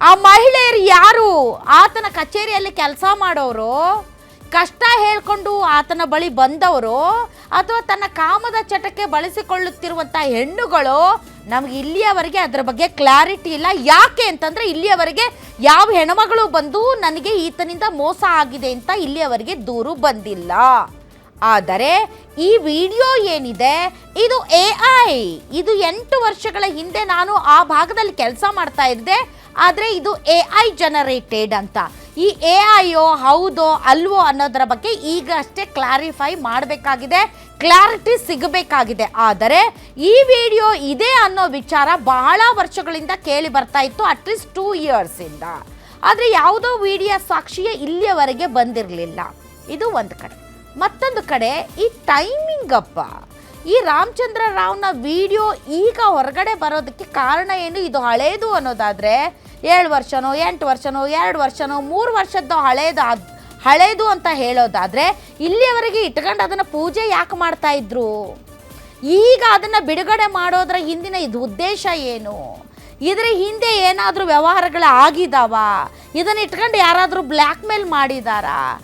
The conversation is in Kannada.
ಆ ಮಹಿಳೆಯರು ಯಾರು? ಆತನ ಕಚೇರಿಯಲ್ಲಿ ಕೆಲಸ ಮಾಡೋರು, ಕಷ್ಟ ಹೇಳ್ಕೊಂಡು ಆತನ ಬಳಿ ಬಂದವರು, ಅಥವಾ ತನ್ನ ಕಾಮದ ಚಟಕ್ಕೆ ಬಳಸಿಕೊಳ್ಳುತ್ತಿರುವಂಥ ಹೆಣ್ಣುಗಳು? ನಮ್ಗೆ ಇಲ್ಲಿಯವರೆಗೆ ಅದರ ಬಗ್ಗೆ ಕ್ಲಾರಿಟಿ ಇಲ್ಲ. ಯಾಕೆ ಅಂತಂದರೆ ಇಲ್ಲಿಯವರೆಗೆ ಯಾವ ಹೆಣ್ಮಗಳು ಬಂದು ನನಗೆ ಈತನಿಂದ ಮೋಸ ಆಗಿದೆ ಅಂತ ಇಲ್ಲಿಯವರೆಗೆ ದೂರು ಬಂದಿಲ್ಲ. ಆದರೆ ಈ ವಿಡಿಯೋ ಏನಿದೆ ಇದು AI. ಇದು 8 ವರ್ಷಗಳ ಹಿಂದೆ ನಾನು ಆ ಭಾಗದಲ್ಲಿ ಕೆಲಸ ಮಾಡ್ತಾ ಇದ್ದೆ. ಆದರೆ ಇದು AI ಜನರೇಟೆಡ್ ಅಂತ. ಈ AIಯೋ ಹೌದೋ ಅಲ್ವೋ ಅನ್ನೋದರ ಬಗ್ಗೆ ಈಗ ಅಷ್ಟೇ ಕ್ಲಾರಿಫೈ ಮಾಡಬೇಕಾಗಿದೆ, ಕ್ಲಾರಿಟಿ ಸಿಗಬೇಕಾಗಿದೆ. ಆದರೆ ಈ ವಿಡಿಯೋ ಇದೆ ಅನ್ನೋ ವಿಚಾರ ಬಹಳ ವರ್ಷಗಳಿಂದ ಕೇಳಿ ಬರ್ತಾ ಇತ್ತು, ಅಟ್ಲೀಸ್ಟ್ 2 ಇಯರ್ಸಿಂದ. ಆದರೆ ಯಾವುದೋ ವಿಡಿಯೋ ಸಾಕ್ಷಿಯೇ ಇಲ್ಲಿಯವರೆಗೆ ಬಂದಿರಲಿಲ್ಲ. ಇದು ಒಂದು ಕಡೆ. ಮತ್ತೊಂದು ಕಡೆ ಈ ಟೈಮಿಂಗ್ ಅಪ್ಪ, ಈ ರಾಮಚಂದ್ರ ರಾವ್ನ ವಿಡಿಯೋ ಈಗ ಹೊರಗಡೆ ಬರೋದಕ್ಕೆ ಕಾರಣ ಏನು? ಇದು ಹಳೇದು ಅನ್ನೋದಾದರೆ 7 ವರ್ಷನೋ 8 ವರ್ಷನೋ 2 ವರ್ಷನೋ 3 ವರ್ಷದ್ದು ಹಳೇದು ಅಂತ ಹೇಳೋದಾದರೆ ಇಲ್ಲಿಯವರೆಗೆ ಇಟ್ಕೊಂಡು ಅದನ್ನು ಪೂಜೆ ಯಾಕೆ ಮಾಡ್ತಾ ಇದ್ರು? ಈಗ ಅದನ್ನು ಬಿಡುಗಡೆ ಮಾಡೋದ್ರ ಹಿಂದಿನ ಇದು ಉದ್ದೇಶ ಏನು? ಇದರ ಹಿಂದೆ ಏನಾದರೂ ವ್ಯವಹಾರಗಳು ಆಗಿದಾವ? ಇದನ್ನು ಇಟ್ಕೊಂಡು ಯಾರಾದರೂ ಬ್ಲ್ಯಾಕ್ ಮೇಲ್ ಮಾಡಿದಾರಾ?